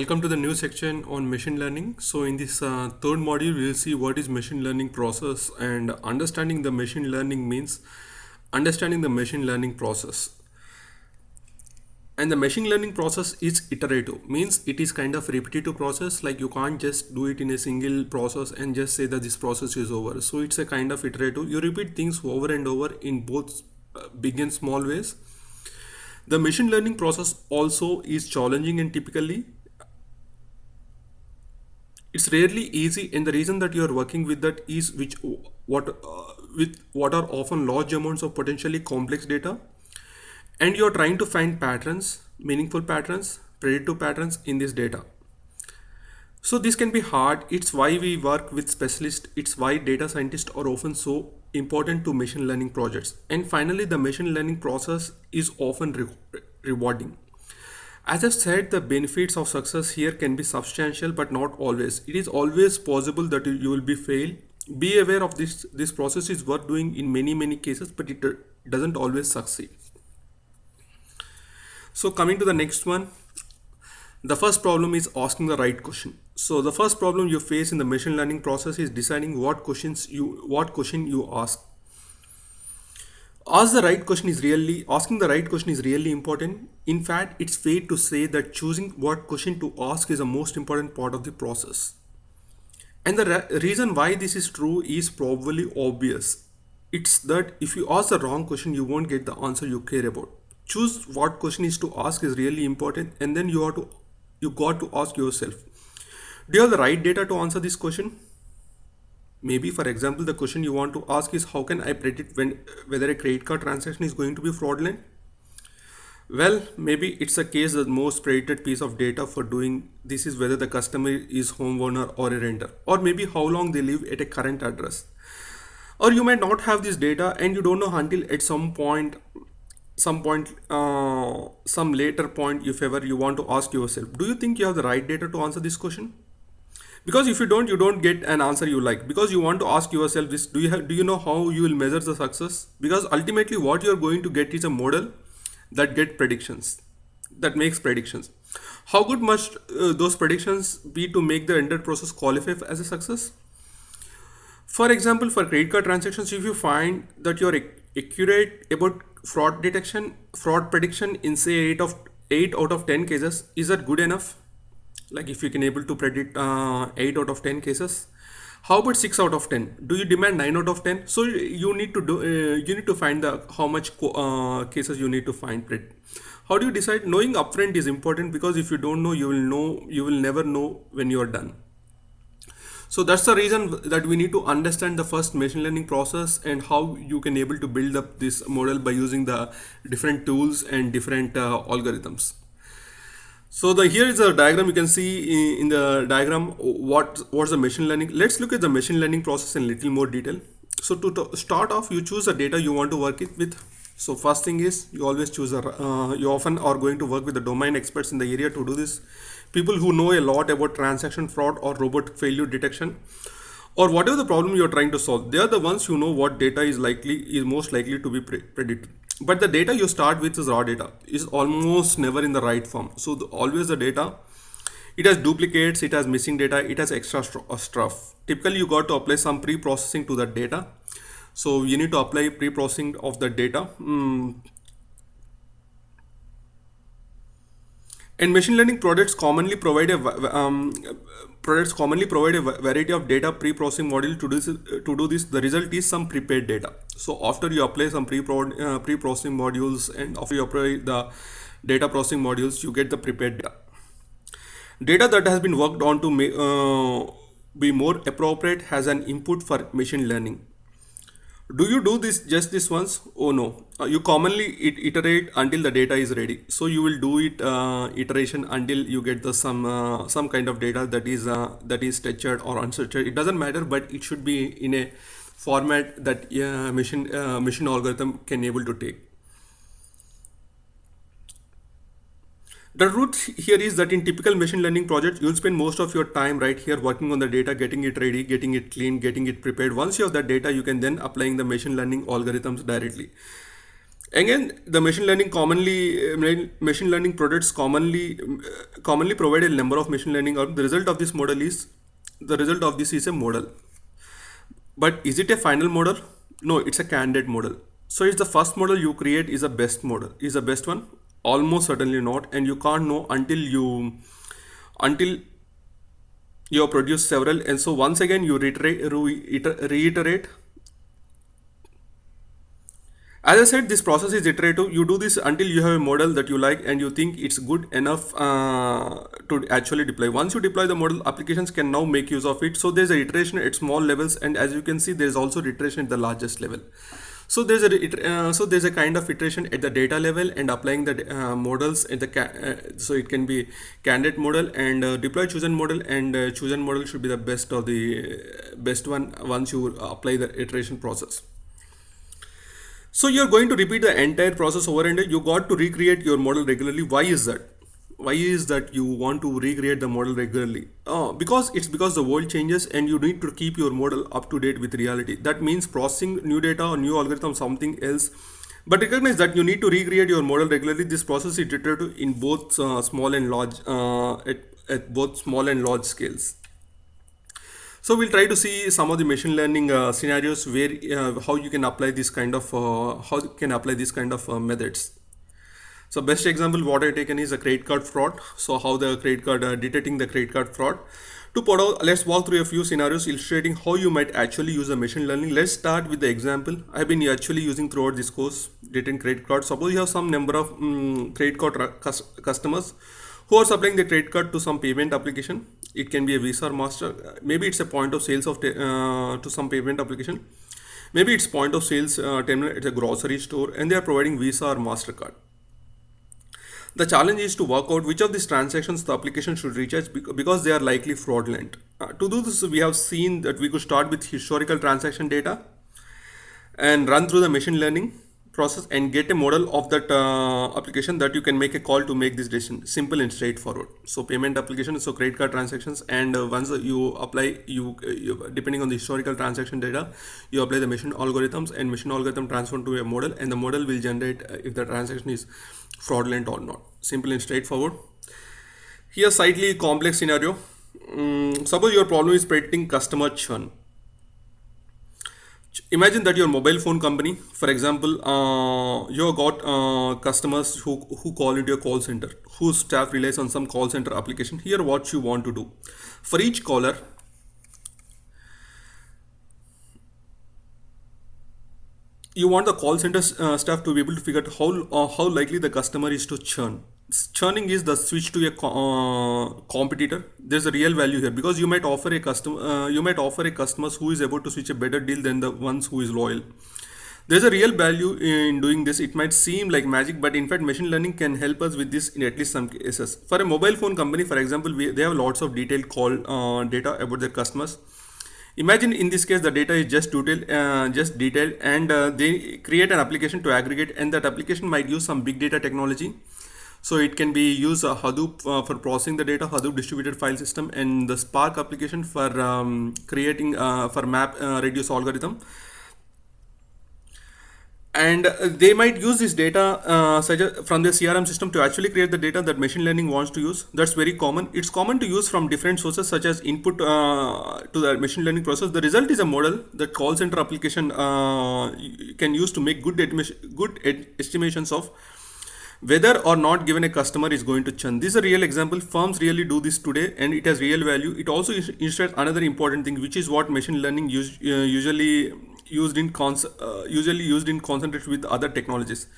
Welcome to the new section on machine learning. So in this third module, we will see what is machine learning process, and understanding the machine learning means understanding the machine learning process. And the machine learning process is iterative, means it is kind of repetitive process. Like you can't just do it in a single process and just say that this process is over. So it's a kind of iterative. You repeat things over and over in both big and small ways. The machine learning process also is challenging, and typically it's rarely easy, and the reason that you are working with that is with what are often large amounts of potentially complex data, and you are trying to find patterns, meaningful patterns, predictive patterns in this data. So this can be hard. It's why we work with specialists. It's why data scientists are often so important to machine learning projects. And finally, the machine learning process is often rewarding. As I said, the benefits of success here can be substantial, but not always. It is always possible that you will be fail. Be aware of this. This process is worth doing in many cases, but it doesn't always succeed. So coming to the next one, the first problem is asking the right question. So the first problem you face in the machine learning process is deciding what question you ask. Asking the right question is really important. In fact, it's fair to say that choosing what question to ask is the most important part of the process. And the reason why this is true is probably obvious. It's that if you ask the wrong question, you won't get the answer you care about. Choose what question is to ask is really important, and then you got to ask yourself, do you have the right data to answer this question? Maybe, for example, the question you want to ask is, how can I predict whether a credit card transaction is going to be fraudulent? Well, maybe it's a case that most predicted piece of data for doing this is whether the customer is homeowner or a renter, or maybe how long they live at a current address. Or you might not have this data, and you don't know until at some later point, if ever you want to ask yourself, do you think you have the right data to answer this question? Because if you don't get an answer you like, because you want to ask yourself this, do you know how you will measure the success? Because ultimately what you're going to get is a model that makes predictions. How good must those predictions be to make the entire process qualify as a success? For example, for credit card transactions, if you find that you're accurate about fraud prediction in say 8 out of 10 cases, is that good enough? Like if you can able to predict 8 out of 10 cases, how about 6 out of 10? Do you demand 9 out of 10? So you need to find how much cases you need to find predict. How do you decide? Knowing upfront is important, because if you don't know, you will never know when you are done. So that's the reason that we need to understand the first machine learning process and how you can able to build up this model by using the different tools and different algorithms. So here is a diagram. You can see in the diagram what's the machine learning. Let's look at the machine learning process in little more detail. So to start off, you choose the data you want to work with. So first thing is, you always choose you often are going to work with the domain experts in the area to do this. People who know a lot about transaction fraud or robot failure detection, or whatever the problem you're trying to solve. They are the ones who know what data is most likely to be predicted. But the data you start with is raw data, is almost never in the right form. So always the data, it has duplicates, it has missing data, it has extra stuff. Typically you got to apply some pre-processing to that data. So you need to apply pre-processing of the data. And machine learning products commonly provide a variety of data pre-processing module to do this. The result is some prepared data. So after you apply some pre-processing modules, and after you apply the data processing modules, you get the prepared data that has been worked on to be more appropriate as an input for machine learning. Do you do this once? Oh no. You commonly iterate until the data is ready. So you will do it iteration until you get some kind of data that is structured or unstructured. It doesn't matter, but it should be in a format that machine algorithm can able to take. The truth here is that in typical machine learning projects, you'll spend most of your time right here working on the data, getting it ready, getting it clean, getting it prepared. Once you have that data, you can then applying the machine learning algorithms directly. Again, the machine learning products commonly provide a number of machine learning. Or the result of this is a model. But is it a final model? No, it's a candidate model. So is the first model you create is the best model? Is the best one? Almost certainly not, and you can't know until you produce several. And so once again you reiterate. As I said, this process is iterative. You do this until you have a model that you like and you think it's good enough to actually deploy. Once you deploy the model, applications can now make use of it. So there's a iteration at small levels, and as you can see, there's also iteration at the largest level. So there's a kind of iteration at the data level and applying the models at so it can be candidate model and deploy chosen model, and chosen model should be the best or the best one once you apply the iteration process. So you're going to repeat the entire process over and you got to recreate your model regularly. Why is that? Why is that you want to recreate the model regularly? Because the world changes and you need to keep your model up to date with reality. That means processing new data or new algorithm, something else. But recognize that you need to recreate your model regularly. This process is iterative in both small and large at both small and large scales. So we'll try to see some of the machine learning scenarios where how you can apply this kind of methods. So best example what I taken is a credit card fraud. So how the credit card detecting the credit card fraud. To put out, let's walk through a few scenarios illustrating how you might actually use a machine learning. Let's start with the example I've been actually using throughout this course, detecting credit card. Suppose you have some number of credit card customers who are supplying the credit card to some payment application. It can be a Visa or Master. Maybe it's a point of sales to some payment application. Maybe it's point of sales terminal at a grocery store, and they are providing Visa or Mastercard. The challenge is to work out which of these transactions the application should recharge because they are likely fraudulent. To do this, we have seen that we could start with historical transaction data and run through the machine learning process and get a model of that application that you can make a call to make this decision. Simple and straightforward. So payment application, so credit card transactions, and once you apply, you depending on the historical transaction data, you apply the machine algorithms, and machine algorithm transform to a model, and the model will generate if the transaction is fraudulent or not. Simple and straightforward. Here slightly complex scenario. Suppose your problem is predicting customer churn. Imagine that your mobile phone company, for example, you got customers who call into your call center, whose staff relies on some call center application. Here what you want to do, for each caller, you want the call center staff to be able to figure out how likely the customer is to churn. Churning is the switch to a competitor. There's a real value here because you might offer a customers who is able to switch a better deal than the ones who is loyal. There's a real value in doing this. It might seem like magic, but in fact, machine learning can help us with this in at least some cases. For a mobile phone company, for example, they have lots of detailed call data about their customers. Imagine in this case the data is just detailed, and they create an application to aggregate, and that application might use some big data technology. So it can be use Hadoop for processing the data, Hadoop distributed file system, and the Spark application for creating for map reduce algorithm. And they might use this data from the CRM system to actually create the data that machine learning wants to use. That's very common. It's common to use from different sources such as input to the machine learning process. The result is a model that call center application can use to make good estimations of whether or not given a customer is going to churn. This is a real example. Firms really do this today, and it has real value. It also illustrates another important thing, which is what machine learning usually used in concentration with other technologies.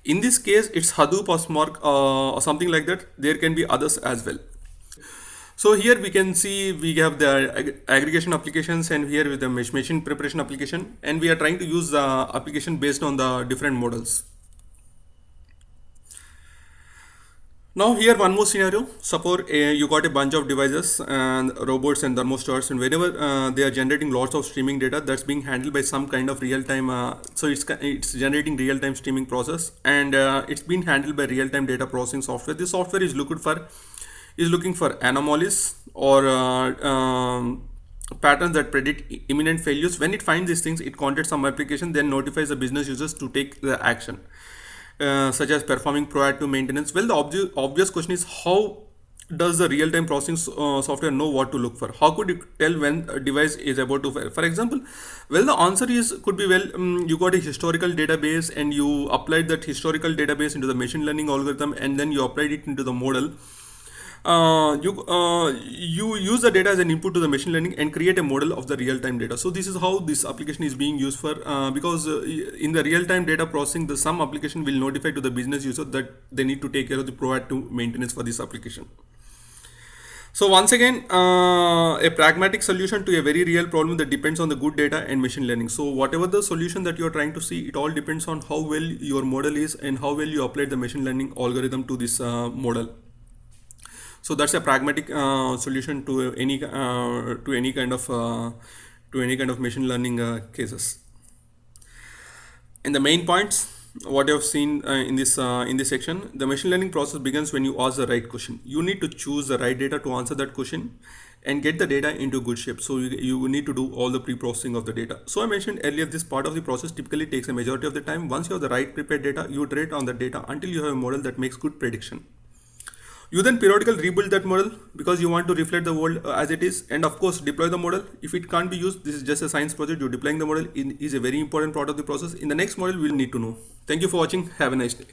In this case, it's Hadoop or Spark or something like that. There can be others as well. So here we can see we have the aggregation applications, and here with the machine preparation application, and we are trying to use the application based on the different models. Now here one more scenario. Suppose you got a bunch of devices and robots and thermostats, and whenever they are generating lots of streaming data that's being handled by some kind of real-time. So it's generating real-time streaming process, and it's being handled by real-time data processing software. This software is looking for anomalies or patterns that predict imminent failures. When it finds these things, it contacts some application, then notifies the business users to take the action, such as performing proactive maintenance. Well, the obvious question is, how does the real-time processing software know what to look for? How could it tell when a device is about to fail? For example, well, the answer is could be, well, you got a historical database and you applied that historical database into the machine learning algorithm, and then you applied it into the model. You use the data as an input to the machine learning and create a model of the real-time data. So this is how this application is being used for, because in the real-time data processing, the some application will notify to the business user that they need to take care of the proactive maintenance for this application. So once again, a pragmatic solution to a very real problem that depends on the good data and machine learning. So whatever the solution that you are trying to see, it all depends on how well your model is and how well you applied the machine learning algorithm to this model. So that's a pragmatic solution to any kind of machine learning cases. And the main points, what you have seen in this section, the machine learning process begins when you ask the right question. You need to choose the right data to answer that question and get the data into good shape. So you need to do all the pre-processing of the data. So I mentioned earlier, this part of the process typically takes a majority of the time. Once you have the right prepared data, you iterate on the data until you have a model that makes good prediction. You then periodically rebuild that model because you want to reflect the world as it is, and of course deploy the model. If it can't be used, this is just a science project. You're deploying the model is a very important part of the process. In the next model, we'll need to know. Thank you for watching. Have a nice day.